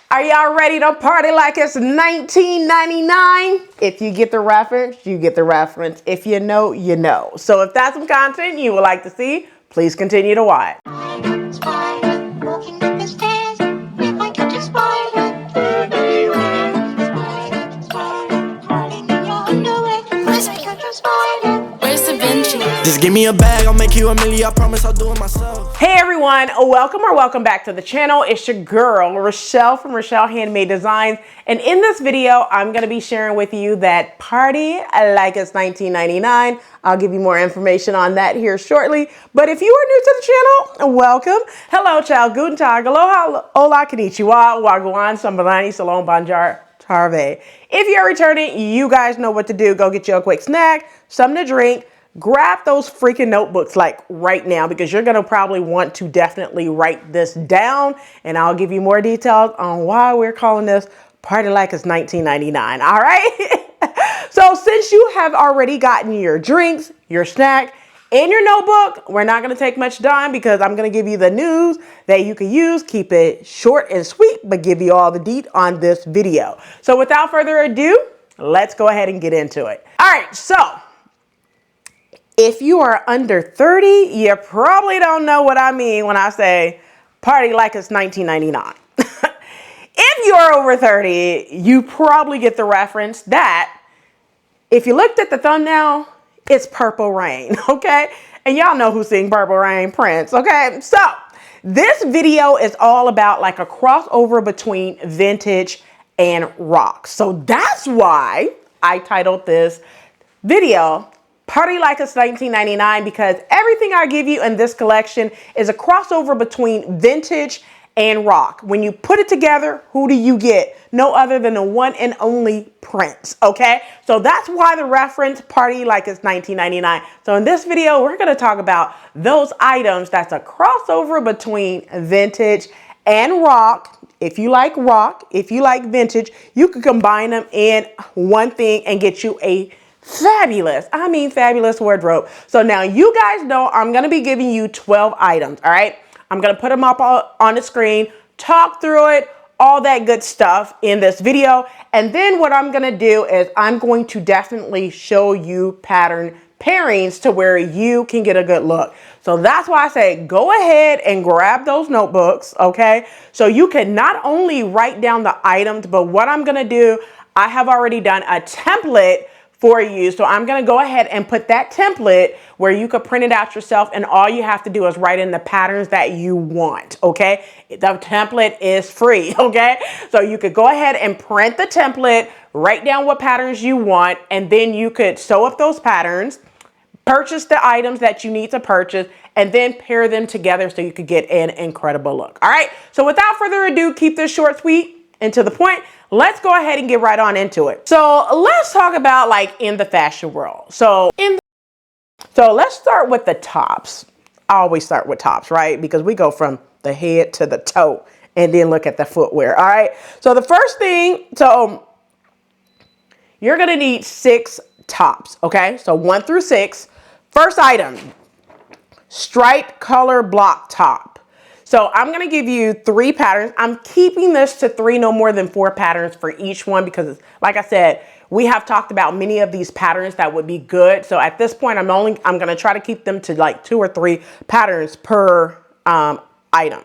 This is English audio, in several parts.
Are y'all ready to party like it's 1999? If you get the reference, you get the reference. If you know, you know. So if that's some content you would like to see, please continue to watch. Just give me a bag, I'll make you a million, I promise I'll do it myself. Hey everyone, welcome back to the channel. It's your girl, Rochelle from Rochelle.Handmade.Designs. And in this video, I'm gonna be sharing with you that party like it's 1999. I'll give you more information on that here shortly. But if you are new to the channel, welcome. Hello, Ciao, Guten, Aloha, Hola, Konnichiwa, Gwaan, Sabonani, Shalom, Bonjour, Terve. If you're returning, you guys know what to do. Go get you a quick snack, something to drink. Grab those freaking notebooks like right now because you're going to probably want to definitely write this down, and I'll give you more details on why we're calling this Party Like It's 1999. All right. So since you have already gotten your drinks, your snack, and your notebook, we're not going to take much time because I'm going to give you the news that you can use. Keep it short and sweet, but give you all the deet on this video. So without further ado, let's go ahead and get into it. All right. So if you are under 30, you probably don't know what I mean when I say party like it's 1999. If you're over 30, you probably get the reference that if you looked at the thumbnail, it's Purple Rain, okay? And y'all know who sing Purple Rain, Prince, okay? So this video is all about like a crossover between vintage and rock. So that's why I titled this video Party Like It's 1999, because everything I give you in this collection is a crossover between vintage and rock. When you put it together, who do you get? No other than the one and only Prince, okay? So that's why the reference Party Like It's 1999. So in this video, we're gonna talk about those items that's a crossover between vintage and rock. If you like rock, if you like vintage, you can combine them in one thing and get you a fabulous, I mean fabulous wardrobe. So now you guys know I'm going to be giving you 12 items, all right? I'm going to put them up on the screen, talk through it, all that good stuff in this video. And then what I'm going to do is I'm going to definitely show you pattern pairings to where you can get a good look. So that's why I say go ahead and grab those notebooks, okay? So you can not only write down the items, but what I'm going to do, I have already done a template for you. So I'm going to go ahead and put that template where you could print it out yourself, and all you have to do is write in the patterns that you want. Okay. The template is free. Okay. So you could go ahead and print the template, write down what patterns you want, and then you could sew up those patterns, purchase the items that you need to purchase, and then pair them together so you could get an incredible look. All right. So without further ado, keep this short, sweet, and to the point. Let's go ahead and get right on into it. So let's talk about like in the fashion world. So let's start with the tops. I always start with tops, right? Because we go from the head to the toe and then look at the footwear. All right. So the first thing, so you're going to need 6 tops. Okay. So 1 through 6. First item, striped color block top. So I'm going to give you 3 patterns. I'm keeping this to 3, no more than 4 patterns for each one, because like I said, we have talked about many of these patterns that would be good. So at this point, I'm going to try to keep them to like 2 or 3 patterns per item.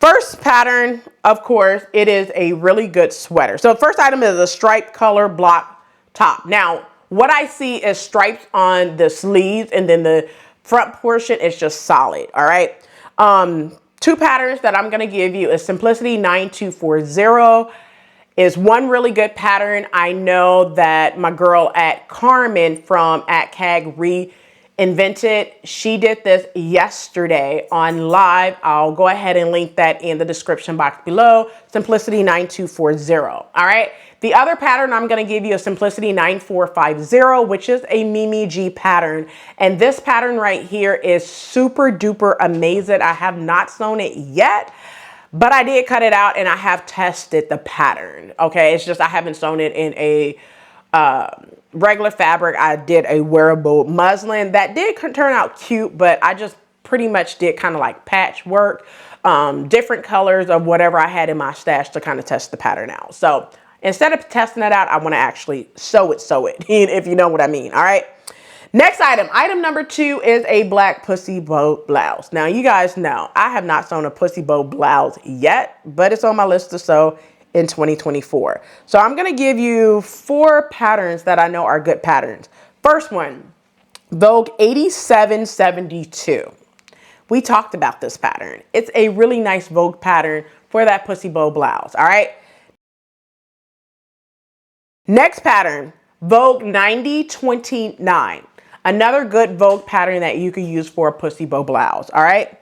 First pattern, of course, it is a really good sweater. So the first item is a striped color block top. Now, what I see is stripes on the sleeves, and then the front portion is just solid. All right. 2 patterns that I'm going to give you is Simplicity 9240 is one really good pattern. I know that my girl at Carmen from at CAG Reinvented, she did this yesterday on live. I'll go ahead and link that in the description box below. Simplicity 9240. All right. The other pattern I'm going to give you is Simplicity 9450, which is a Mimi G pattern. And this pattern right here is super duper amazing. I have not sewn it yet, but I did cut it out and I have tested the pattern. Okay. It's just, I haven't sewn it in a regular fabric. I did a wearable muslin that did turn out cute, but I just pretty much did kind of like patchwork. different colors of whatever I had in my stash to kind of test the pattern out. So instead of testing it out, I want to actually sew it, if you know what I mean. All right. Next item, item number 2 is a black pussy bow blouse. Now you guys know I have not sewn a pussy bow blouse yet, but it's on my list to sew in 2024. So I'm going to give you 4 patterns that I know are good patterns. First one, Vogue 8772. We talked about this pattern. It's a really nice Vogue pattern for that pussy bow blouse. All right. Next pattern, Vogue 9029. Another good Vogue pattern that you could use for a pussy bow blouse. All right.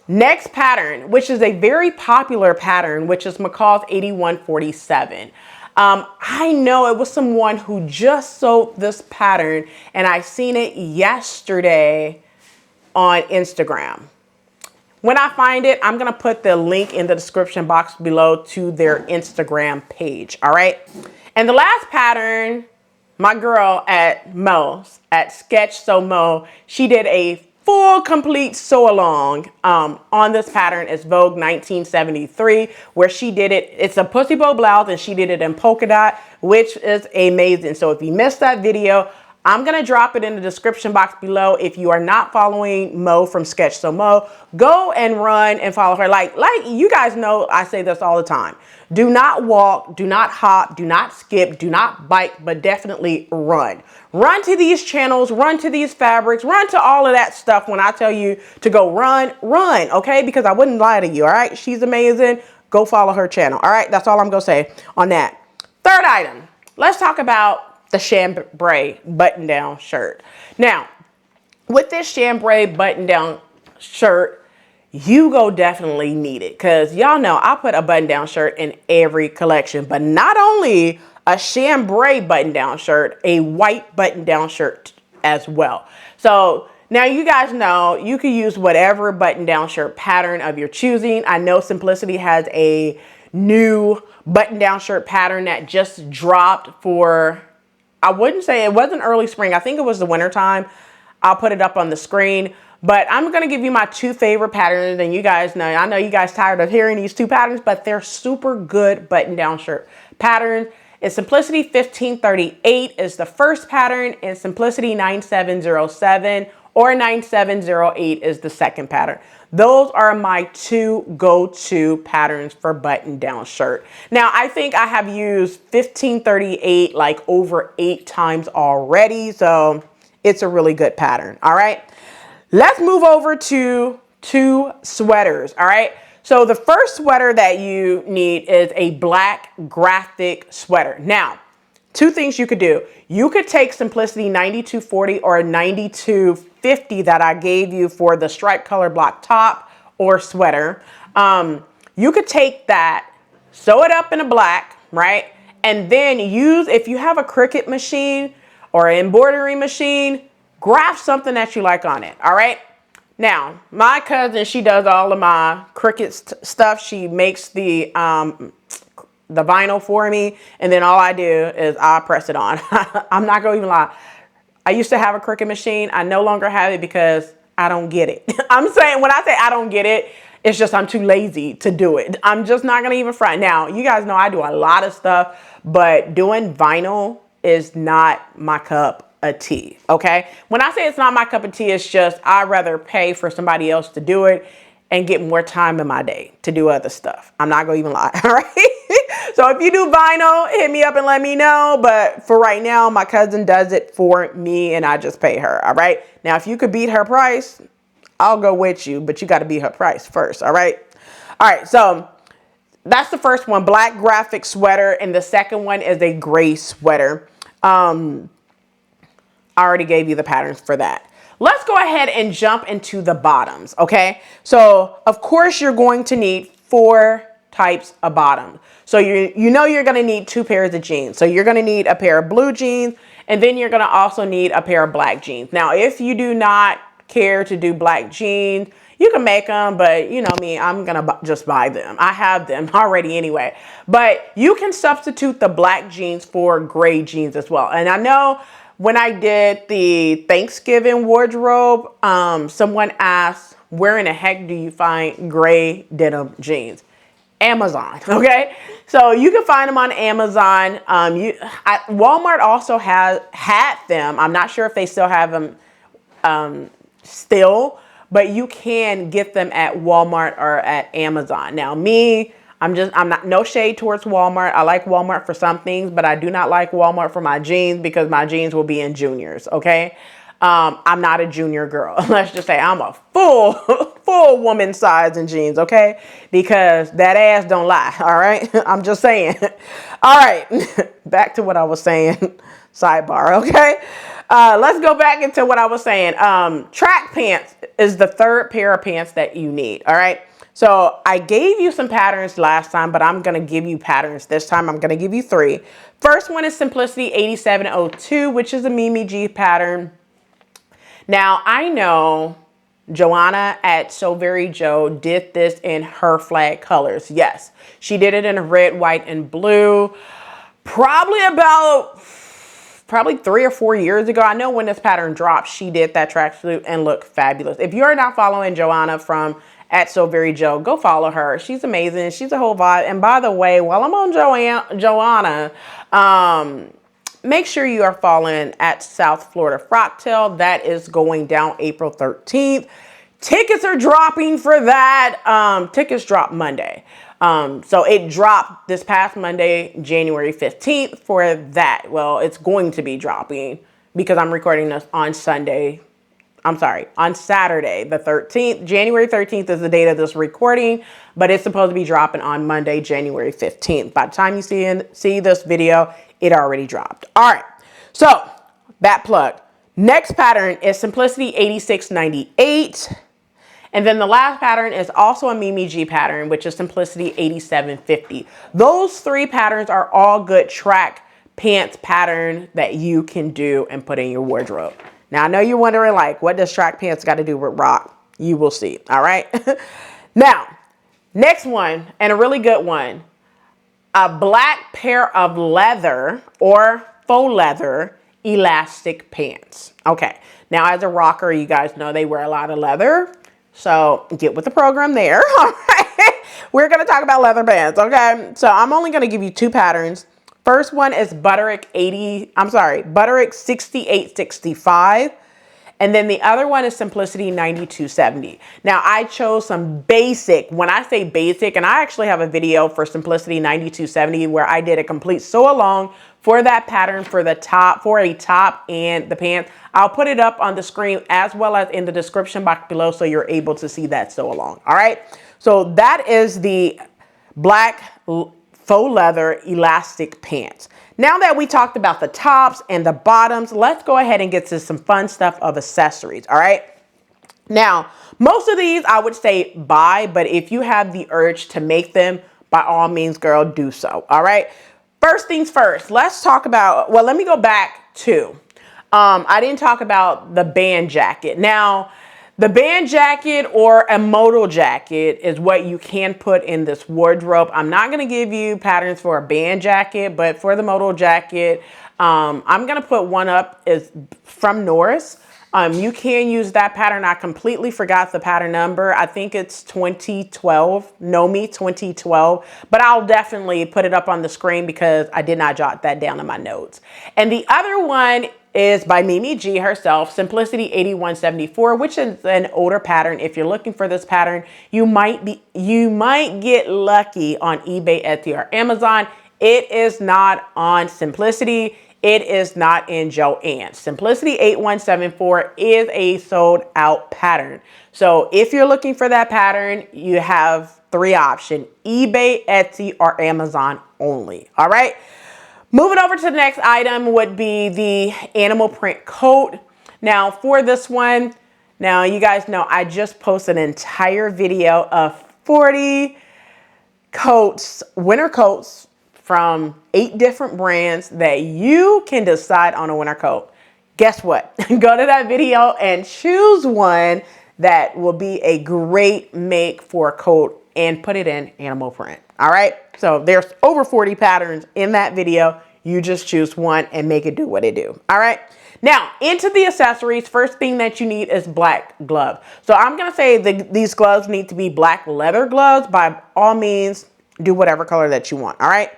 Next pattern, which is a very popular pattern, which is McCall's 8147. I know it was someone who just sold this pattern and I seen it yesterday on Instagram. When I find it, I'm going to put the link in the description box below to their Instagram page. All right. And the last pattern, my girl at Mo's, at Sketch So Mo, she did a full complete sew along on this pattern. It's Vogue 1973, where she did it. It's a pussy bow blouse and she did it in polka dot, which is amazing. So if you missed that video, I'm going to drop it in the description box below. If you are not following Mo from Sketch So Mo, go and run and follow her. Like you guys know, I say this all the time. Do not walk, do not hop, do not skip, do not bike, but definitely run. Run to these channels, run to these fabrics, run to all of that stuff. When I tell you to go run, okay? Because I wouldn't lie to you, all right? She's amazing. Go follow her channel, all right? That's all I'm going to say on that. Third item, let's talk about the chambray button-down shirt. Now, with this chambray button-down shirt, you go definitely need it because y'all know I put a button-down shirt in every collection, but not only a chambray button-down shirt, a white button-down shirt as well. So now you guys know you can use whatever button-down shirt pattern of your choosing. I know Simplicity has a new button-down shirt pattern that just dropped for, I wouldn't say, it wasn't early spring. I think it was the winter time. I'll put it up on the screen. But I'm going to give you my 2 favorite patterns. And you guys know, I know you guys tired of hearing these 2 patterns, but they're super good button-down shirt patterns. It's Simplicity 1538 is the first pattern, and Simplicity 9707 or 9708 is the second pattern. Those are my 2 go-to patterns for button-down shirt. Now, I think I have used 1538 like over 8 times already, so it's a really good pattern. All right, let's move over to 2 sweaters. All right, so the first sweater that you need is a black graphic sweater. Now, 2 things you could do. You could take Simplicity 9240 or 9250 that I gave you for the striped color block top or sweater. You could take that, sew it up in a black, right? And then use, if you have a Cricut machine or an embroidery machine, graph something that you like on it, all right? Now, my cousin, she does all of my Cricut stuff. She makes the vinyl for me, and then all I do is I press it on. I'm not gonna even lie. I used to have a Cricut machine. I no longer have it because I don't get it. I'm saying, when I say I don't get it, it's just I'm too lazy to do it. I'm just not gonna even front. Now, you guys know I do a lot of stuff, but doing vinyl is not my cup of tea, okay? When I say it's not my cup of tea, it's just I'd rather pay for somebody else to do it and get more time in my day to do other stuff. I'm not gonna even lie, all right? So if you do vinyl, hit me up and let me know. But for right now, my cousin does it for me and I just pay her, all right? Now, if you could beat her price, I'll go with you, but you gotta beat her price first, all right? All right, so that's the first one, black graphic sweater. And the second one is a gray sweater. I already gave you the patterns for that. Let's go ahead and jump into the bottoms, okay? So, of course, you're going to need 4 types of bottoms. So, you know you're going to need 2 pairs of jeans. So, you're going to need a pair of blue jeans, and then you're going to also need a pair of black jeans. Now, if you do not care to do black jeans, you can make them, but you know me, I'm going to just buy them. I have them already anyway. But you can substitute the black jeans for gray jeans as well. And I know when I did the Thanksgiving wardrobe, someone asked where in the heck do you find gray denim jeans? Amazon, okay? So you can find them on Amazon. Walmart also had them. I'm not sure if they still have them but you can get them at Walmart or at Amazon. Now I'm not, no shade towards Walmart. I like Walmart for some things, but I do not like Walmart for my jeans because my jeans will be in juniors, okay? I'm not a junior girl. Let's just say I'm a full woman size in jeans, okay? Because that ass don't lie, all right? I'm just saying. All right, back to what I was saying. Sidebar, okay? Let's go back into what I was saying. Track pants is the third pair of pants that you need, all right? So I gave you some patterns last time, but I'm going to give you patterns this time. I'm going to give you 3. First one is Simplicity 8702, which is a Mimi G pattern. Now, I know Joanna at So Very Jo did this in her flag colors. Yes, she did it in red, white, and blue. Probably 3 or 4 years ago. I know when this pattern dropped, she did that tracksuit and looked fabulous. If you're not following Joanna from at So Very Jo, go follow her. She's amazing. She's a whole vibe. And by the way, while I'm on Joanna, make sure you are following at South Florida Frocktail. That is going down April 13th. Tickets are dropping for that. Tickets drop Monday. So it dropped this past Monday, January 15th for that. Well, it's going to be dropping because I'm recording this on Saturday, the 13th. January 13th is the date of this recording, but it's supposed to be dropping on Monday, January 15th. By the time you see this video, it already dropped. All right, so that plug. Next pattern is Simplicity 8698. And then the last pattern is also a Mimi G pattern, which is Simplicity 8750. Those 3 patterns are all good track pants pattern that you can do and put in your wardrobe. Now, I know you're wondering, like, what does track pants got to do with rock? You will see, all right? Now, next one, and a really good one, a black pair of leather or faux leather elastic pants. Okay, now as a rocker, you guys know they wear a lot of leather. So get with the program there. All right. We're going to talk about leather bands. Okay. So I'm only going to give you 2 patterns. First one is Butterick 6865. And then the other one is Simplicity 9270. Now I chose some basic, when I say basic, and I actually have a video for Simplicity 9270 where I did a complete sew along for that pattern for a top and the pants. I'll put it up on the screen as well as in the description box below so you're able to see that sew along. All right. So that is the black faux leather elastic pants. Now that we talked about the tops and the bottoms, let's go ahead and get to some fun stuff of accessories. All right. Now, most of these I would say buy, but if you have the urge to make them, by all means, girl, do so. All right. First things first, let's talk about, well, let me go back to, I didn't talk about the band jacket. Now, the band jacket or a modal jacket is what you can put in this wardrobe. I'm not going to give you patterns for a band jacket, but for the modal jacket, I'm going to put one up is from Norris. You can use that pattern. I completely forgot the pattern number. I think it's 2012, Nomi 2012, but I'll definitely put it up on the screen because I did not jot that down in my notes. And the other one is by Mimi G herself, Simplicity 8174, which is an older pattern. If you're looking for this pattern, you might get lucky on eBay, Etsy, or Amazon. It is not on Simplicity. It is not in Joanne. Simplicity 8174 is a sold out pattern. So if you're looking for that pattern, you have 3 options: eBay, Etsy, or Amazon only. All right. Moving over to the next item would be the animal print coat. Now for this one, now you guys know I just posted an entire video of 40 coats, winter coats from 8 different brands that you can decide on a winter coat. Guess what? Go to that video and choose one that will be a great make for a coat and put it in animal print. All right. So there's over 40 patterns in that video. You just choose one and make it do what it do. All right. Now, into the accessories, first thing that you need is black gloves. So I'm going to say these gloves need to be black leather gloves. By all means, do whatever color that you want, all right?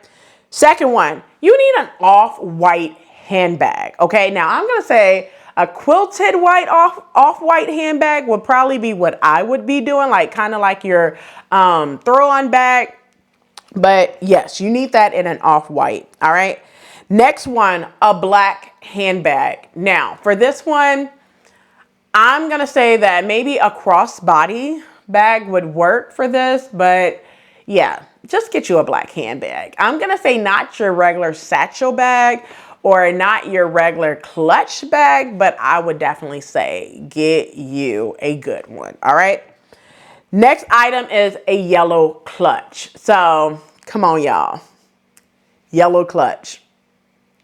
Second one, you need an off-white handbag, okay? Now, I'm going to say a quilted white off-white handbag would probably be what I would be doing, like kind of like your throw-on bag. But yes, you need that in an off-white, all right? Next one, a black handbag. Now, for this one, I'm going to say that maybe a crossbody bag would work for this, but yeah, just get you a black handbag. I'm going to say not your regular satchel bag or not your regular clutch bag, but I would definitely say get you a good one, all right? Next item is a yellow clutch. So come on, y'all. Yellow clutch.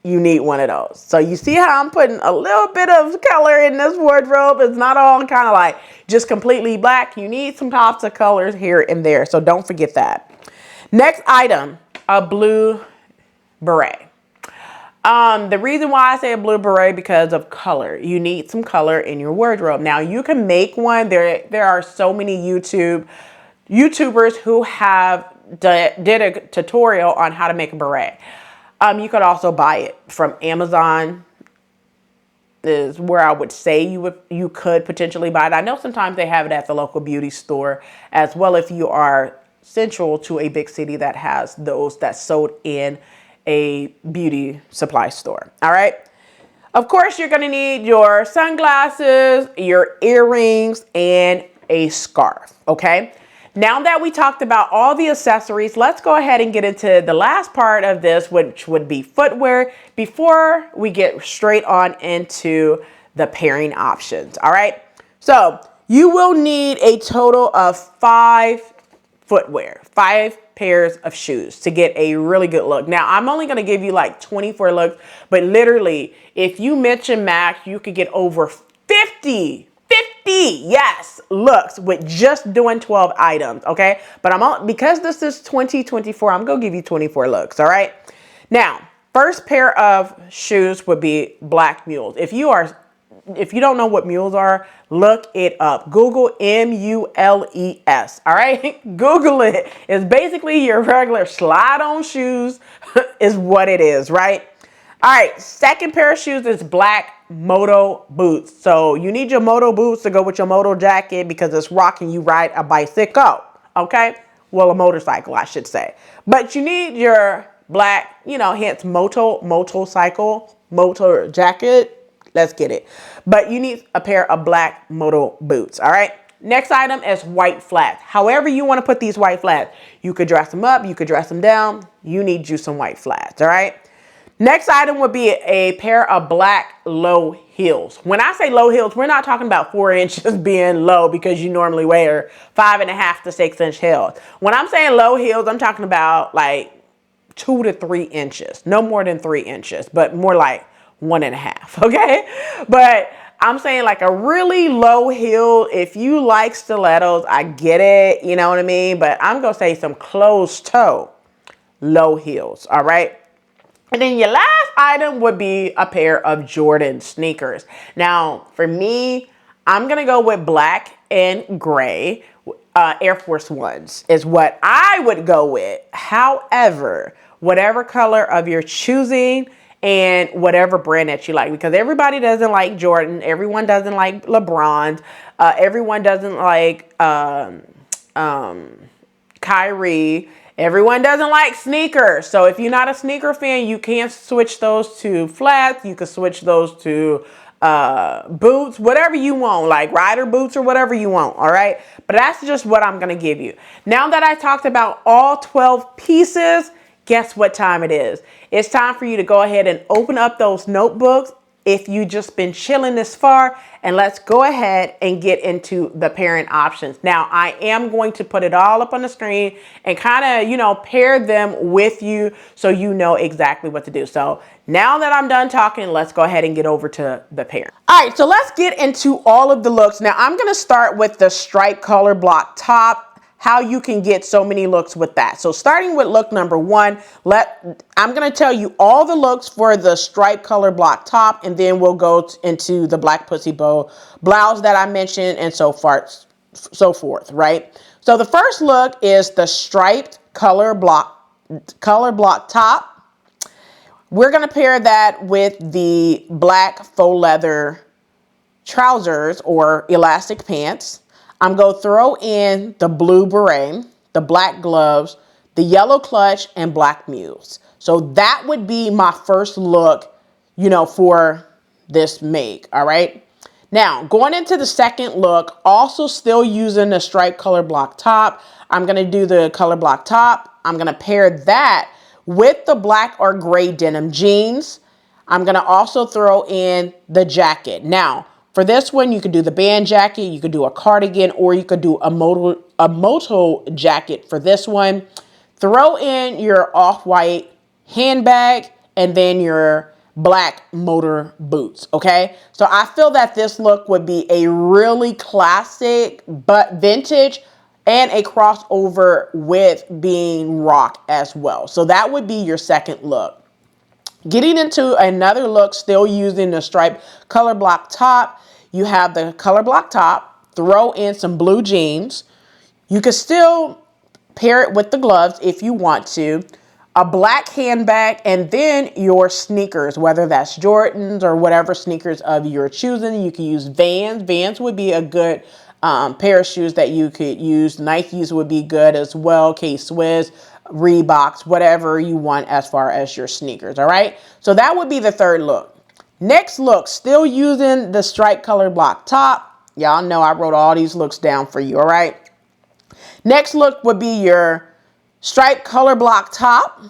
You need one of those. So you see how I'm putting a little bit of color in this wardrobe. It's not all kind of like just completely black. You need some pops of colors here and there. So don't forget that. Next item, a blue beret. The reason why I say a blue beret because of color. You need some color in your wardrobe. Now you can make one. There are so many YouTubers who have did a tutorial on how to make a beret. You could also buy it from Amazon is where I would say you could potentially buy it. I know sometimes they have it at the local beauty store as well if you are central to a big city that has those that's sold in a beauty supply store. All right. Of course, you're going to need your sunglasses, your earrings, and a scarf. Okay. Now that we talked about all the accessories, let's go ahead and get into the last part of this, which would be footwear, before we get straight on into the pairing options. All right. So you will need a total of 5 pairs of shoes to get a really good look. Now, I'm only going to give you like 24 looks, but literally, if you mention max, you could get over 50 yes looks with just doing 12 items. Okay, but because this is 2024, I'm gonna give you 24 looks. All right. Now, first pair of shoes would be black mules. If you don't know what mules are, look it up. Google MULES. All right, Google it. It's basically your regular slide-on shoes is what it is, right? All right, second pair of shoes is black moto boots. So you need your moto boots to go with your moto jacket because it's rocking you ride a bicycle, okay? Well, a motorcycle, I should say. But you need your black, hence motorcycle, motor jacket. Let's get it. But you need a pair of black moto boots, all right? Next item is white flats. However you want to put these white flats. You could dress them up, you could dress them down. You need you some white flats, all right? Next item would be a pair of black low heels. When I say low heels, we're not talking about 4 inches being low because you normally wear 5.5 to 6 inch heels. When I'm saying low heels, I'm talking about like 2 to 3 inches, no more than 3 inches, but more like 1.5. Okay. But I'm saying like a really low heel. If you like stilettos, I get it. You know what I mean? But I'm going to say some closed toe low heels. All right. And then your last item would be a pair of Jordan sneakers. Now, for me, I'm going to go with black and gray. Air Force Ones is what I would go with. However, whatever color of your choosing and whatever brand that you like, because everybody doesn't like Jordan. Everyone doesn't like LeBron. Everyone doesn't like Kyrie. Everyone doesn't like sneakers. So if you're not a sneaker fan, you can switch those to flats. You can switch those to boots, whatever you want, like rider boots or whatever you want. All right. But that's just what I'm going to give you. Now that I talked about all 12 pieces, guess what time it is? It's time for you to go ahead and open up those notebooks if you just been chilling this far, and let's go ahead and get into the pairing options. Now, I am going to put it all up on the screen and kind of, pair them with you so you know exactly what to do. So now that I'm done talking, let's go ahead and get over to the pairing. All right, so let's get into all of the looks. Now, I'm going to start with the stripe color block top. how you can get so many looks with that. So starting with look number one, I'm going to tell you all the looks for the stripe color block top, and then we'll go into the black pussy bow blouse that I mentioned and so forth, right? So the first look is the striped color block top. We're going to pair that with the black faux leather trousers or elastic pants. I'm going to throw in the blue beret, the black gloves, the yellow clutch, and black mules. So that would be my first look, for this make, all right? Now, going into the second look, also still using the stripe color block top. I'm going to do the color block top. I'm going to pair that with the black or gray denim jeans. I'm going to also throw in the jacket. Now, for this one, you could do the band jacket, you could do a cardigan, or you could do a moto jacket for this one. Throw in your off-white handbag and then your black motor boots, okay? So I feel that this look would be a really classic but vintage and a crossover with being rock as well. So that would be your second look. Getting into another look, still using the striped color block top, you have the color block top, throw in some blue jeans. You could still pair it with the gloves if you want to, a black handbag, and then your sneakers, whether that's Jordans or whatever sneakers of your choosing. You can use Vans. Vans would be a good pair of shoes that you could use. Nikes would be good as well. K-Swiss, Reeboks, whatever you want as far as your sneakers, all right? So that would be the third look. Next look, still using the stripe color block top. Y'all know I wrote all these looks down for you, all right? Next look would be your stripe color block top.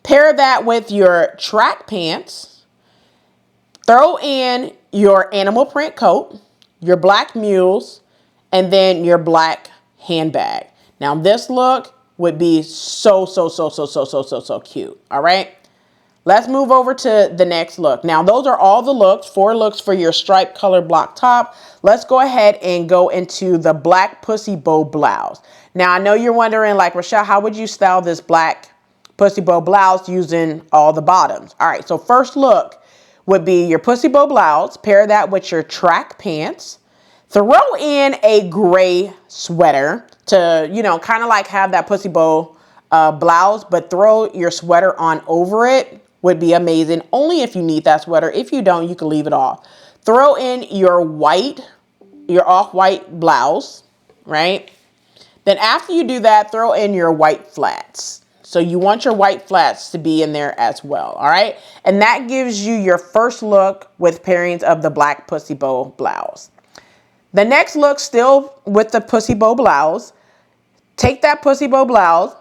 Pair that with your track pants. Throw in your animal print coat, your black mules, and then your black handbag. Now this look would be so cute, all right? Let's move over to the next look. Now, those are all the looks, 4 looks for your striped color block top. Let's go ahead and go into the black pussy bow blouse. Now, I know you're wondering, like, Rochelle, how would you style this black pussy bow blouse using all the bottoms? All right, so first look would be your pussy bow blouse. Pair that with your track pants. Throw in a gray sweater to, kind of like have that pussy bow blouse, but throw your sweater on over it. Would be amazing. Only if you need that sweater. If you don't, you can leave it off. Throw in your off-white blouse, right? Then after you do that, throw in your white flats. So you want your white flats to be in there as well, all right? And that gives you your first look with pairings of the black pussy bow blouse. The next look, still with the pussy bow blouse. Take that pussy bow blouse,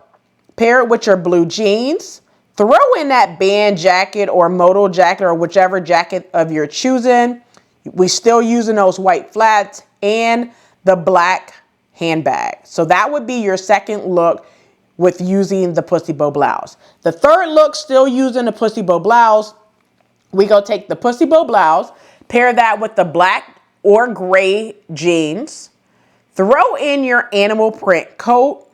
pair it with your blue jeans. Throw in that band jacket or moto jacket or whichever jacket of your choosing. We still using those white flats and the black handbag. So that would be your second look with using the pussy bow blouse. The third look, still using the pussy bow blouse. We go take the pussy bow blouse, pair that with the black or gray jeans. Throw in your animal print coat,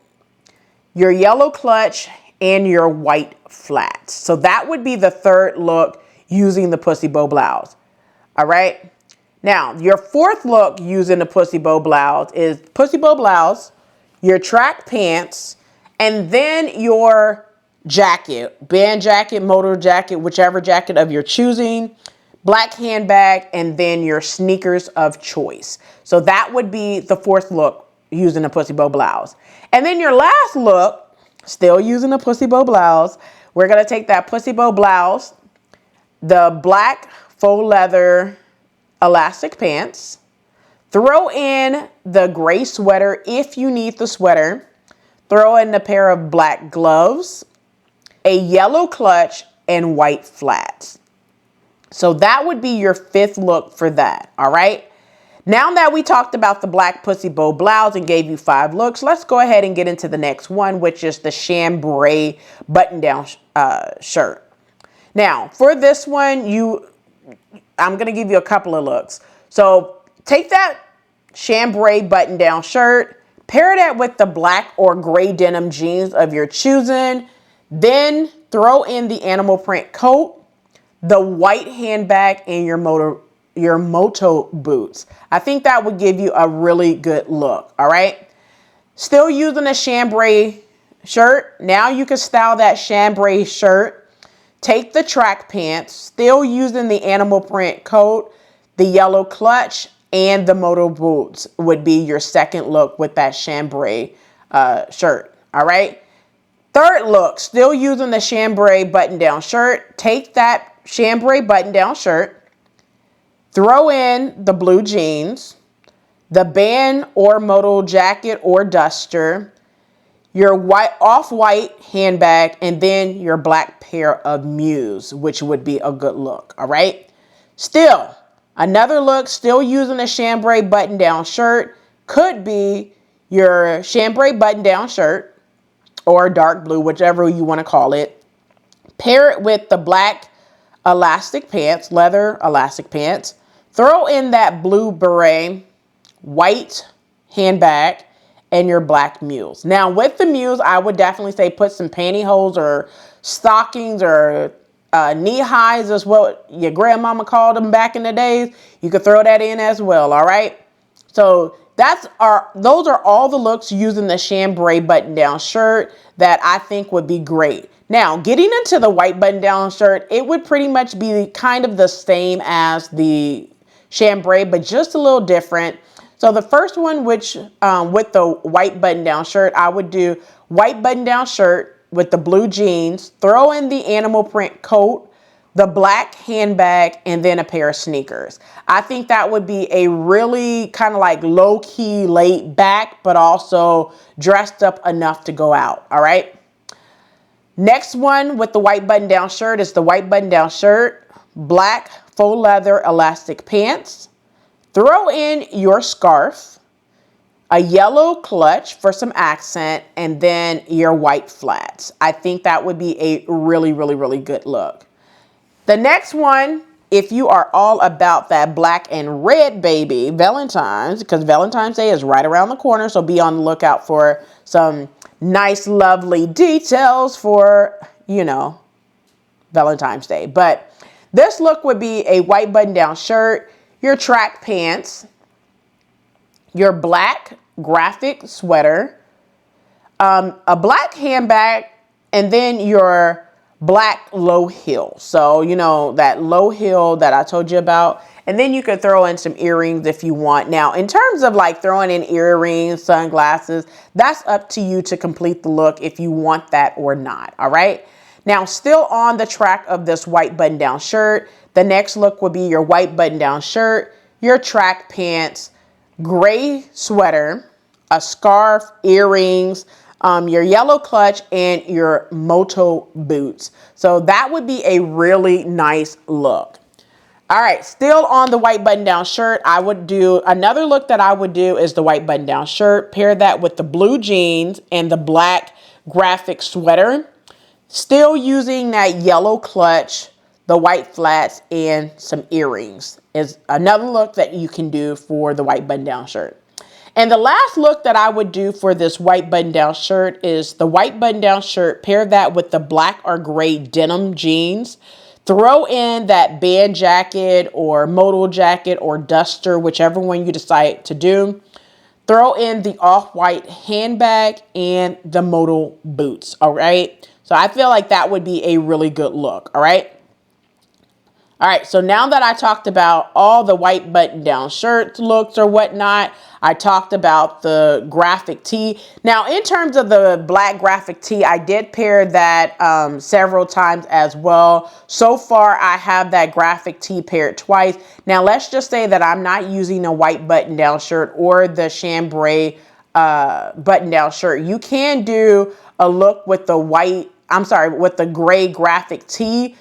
your yellow clutch, and your white flats. So that would be the third look using the pussy bow blouse. All right. Now, your fourth look using the pussy bow blouse is pussy bow blouse, your track pants, and then your jacket, band jacket, motor jacket, whichever jacket of your choosing, black handbag, and then your sneakers of choice. So that would be the fourth look using the pussy bow blouse. And then your last look, still using the pussy bow blouse, we're going to take that pussy bow blouse, the black faux leather elastic pants, throw in the gray sweater if you need the sweater, throw in a pair of black gloves, a yellow clutch, and white flats. So that would be your fifth look for that, all right? Now that we talked about the black pussy bow blouse and gave you 5 looks, let's go ahead and get into the next one, which is the chambray button-down shirt. Now, for this one, I'm going to give you a couple of looks. So take that chambray button-down shirt, Pair that with the black or gray denim jeans of your choosing. Then throw in the animal print coat, the white handbag, and your moto boots. I think that would give you a really good look, all right? Still using a chambray shirt. Now you can style that chambray shirt. Take the track pants, still using the animal print coat, the yellow clutch, and the moto boots would be your second look with that chambray shirt, all right? Third look, still using the chambray button-down shirt. Take that chambray button-down shirt, throw in the blue jeans, the band or moto jacket or duster, your off-white handbag, and then your black pair of Muse, which would be a good look, all right? Still, another look, still using a chambray button-down shirt, could be your chambray button-down shirt or dark blue, whichever you want to call it. Pair it with the black elastic pants, leather elastic pants. Throw in that blue beret, white handbag, and your black mules. Now with the mules, I would definitely say put some pantyhose or stockings or knee highs is what your grandmama called them back in the days. You could throw that in as well, all right? So those are all the looks using the chambray button-down shirt that I think would be great. Now, getting into the white button-down shirt, it would pretty much be kind of the same as the chambray, but just a little different. So the first one, which with the white button-down shirt, I would do white button-down shirt with the blue jeans, throw in the animal print coat, the black handbag, and then a pair of sneakers. I think that would be a really kind of like low-key laid back, but also dressed up enough to go out, all right? Next one with the white button-down shirt is the white button-down shirt, black faux leather elastic pants. Throw in your scarf, a yellow clutch for some accent, and then your white flats. I think that would be a really, really, really good look. The next one, if you are all about that black and red, baby, Valentine's, because Valentine's Day is right around the corner, so be on the lookout for some nice, lovely details for, you know, Valentine's Day. But this look would be a white button-down shirt, your track pants, your black graphic sweater, a black handbag, and then your black low heel. So, you know, that low heel that I told you about. And then you could throw in some earrings if you want. Now, in terms of like throwing in earrings, sunglasses, that's up to you to complete the look if you want that or not. All right. Now, still on the track of this white button-down shirt, the next look would be your white button-down shirt, your track pants, gray sweater, a scarf, earrings, your yellow clutch, and your moto boots. So that would be a really nice look. All right, still on the white button-down shirt, I would do another look that I would do is the white button-down shirt. Pair that with the blue jeans and the black graphic sweater. Still using that yellow clutch, the white flats, and some earrings is another look that you can do for the white button-down shirt. And the last look that I would do for this white button-down shirt is the white button-down shirt. Pair that with the black or gray denim jeans. Throw in that band jacket or moto jacket or duster, whichever one you decide to do. Throw in the off-white handbag and the moto boots, all right? So I feel like that would be a really good look, all right? All right, so now that I talked about all the white button-down shirts, looks, or whatnot, I talked about the graphic tee. Now, in terms of the black graphic tee, I did pair that several times as well. So far, I have that graphic tee paired twice. Now, let's just say that I'm not using a white button-down shirt or the chambray button-down shirt. You can do a look with the with the gray graphic tee.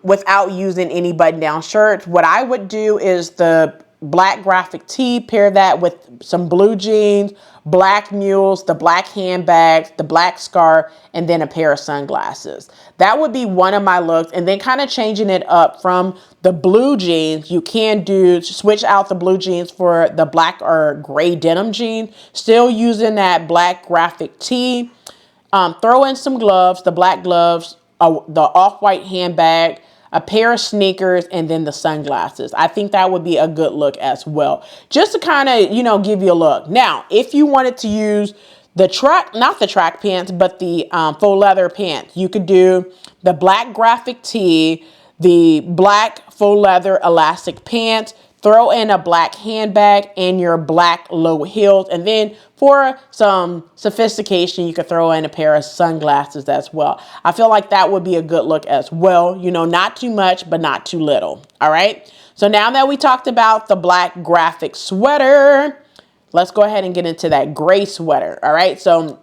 Without using any button-down shirts. What I would do is the black graphic tee, pair that with some blue jeans, black mules, the black handbags, the black scarf, and then a pair of sunglasses. That would be one of my looks. And then kind of changing it up from the blue jeans, you can switch out the blue jeans for the black or gray denim jeans, still using that black graphic tee. Throw in some gloves, the black gloves, the off-white handbag, a pair of sneakers, and then the sunglasses. I think that would be a good look as well. Just to kind of, give you a look. Now, if you wanted to use not the track pants, but the faux leather pants, you could do the black graphic tee, the black faux leather elastic pants, throw in a black handbag and your black low heels. And then for some sophistication, you could throw in a pair of sunglasses as well. I feel like that would be a good look as well. Not too much, but not too little. All right. So now that we talked about the black graphic sweater, let's go ahead and get into that gray sweater. All right. So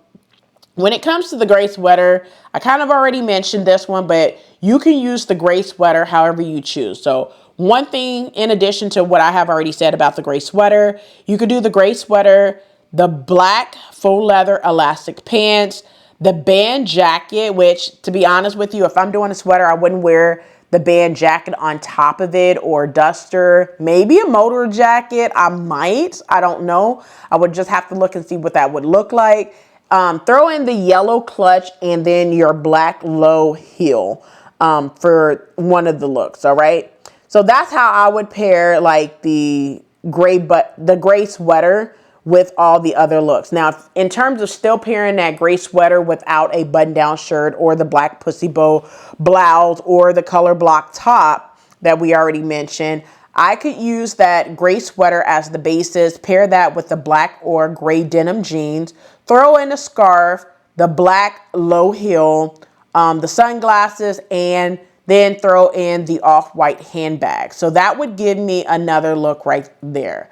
when it comes to the gray sweater, I kind of already mentioned this one, but you can use the gray sweater however you choose. So one thing, in addition to what I have already said about the gray sweater, you could do the gray sweater, the black faux leather elastic pants, the band jacket, which, to be honest with you, if I'm doing a sweater, I wouldn't wear the band jacket on top of it, or duster, maybe a motor jacket. I don't know. I would just have to look and see what that would look like. Throw in the yellow clutch and then your black low heel for one of the looks. All right. So that's how I would pair like the gray sweater with all the other looks. Now, in terms of still pairing that gray sweater without a button-down shirt or the black pussy bow blouse or the color block top that we already mentioned, I could use that gray sweater as the basis, pair that with the black or gray denim jeans, throw in a scarf, the black low heel, the sunglasses, and then throw in the off-white handbag. So that would give me another look right there.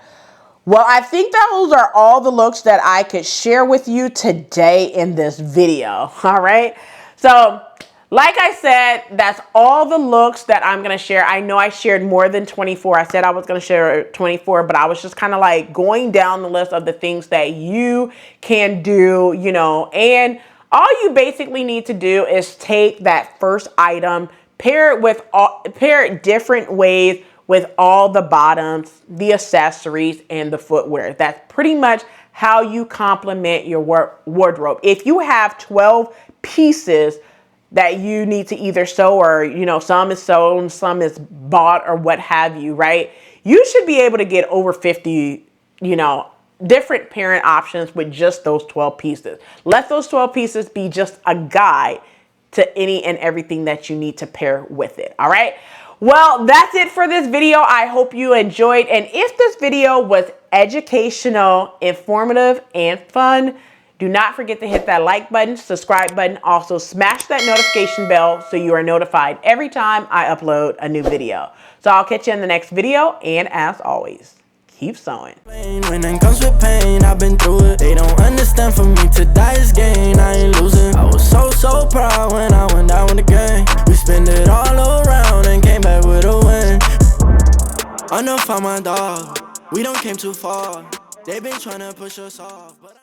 Well, I think those are all the looks that I could share with you today in this video. All right. So like I said, that's all the looks that I'm going to share. I know I shared more than 24. I said I was going to share 24, but I was just kind of like going down the list of the things that you can do, and all you basically need to do is take that first item, pair it different ways with all the bottoms, the accessories, and the footwear. That's pretty much how you complement your wardrobe. If you have 12 pieces that you need to either sew, or, some is sewn, some is bought, or what have you, right? You should be able to get over 50, different pairing options with just those 12 pieces. Let those 12 pieces be just a guide to any and everything that you need to pair with it. All right. Well, that's it for this video. I hope you enjoyed. And if this video was educational, informative, and fun, do not forget to hit that like button, subscribe button. Also smash that notification bell so you are notified every time I upload a new video. So I'll catch you in the next video. And as always, keep sewing. When it comes with pain, I've been through it. They don't understand, for me to die is gain. I ain't losing. I was so proud when I went down with the game. We spent it all around and came back with a win. I know, found my dog. We don't came too far. They been trying to push us off, but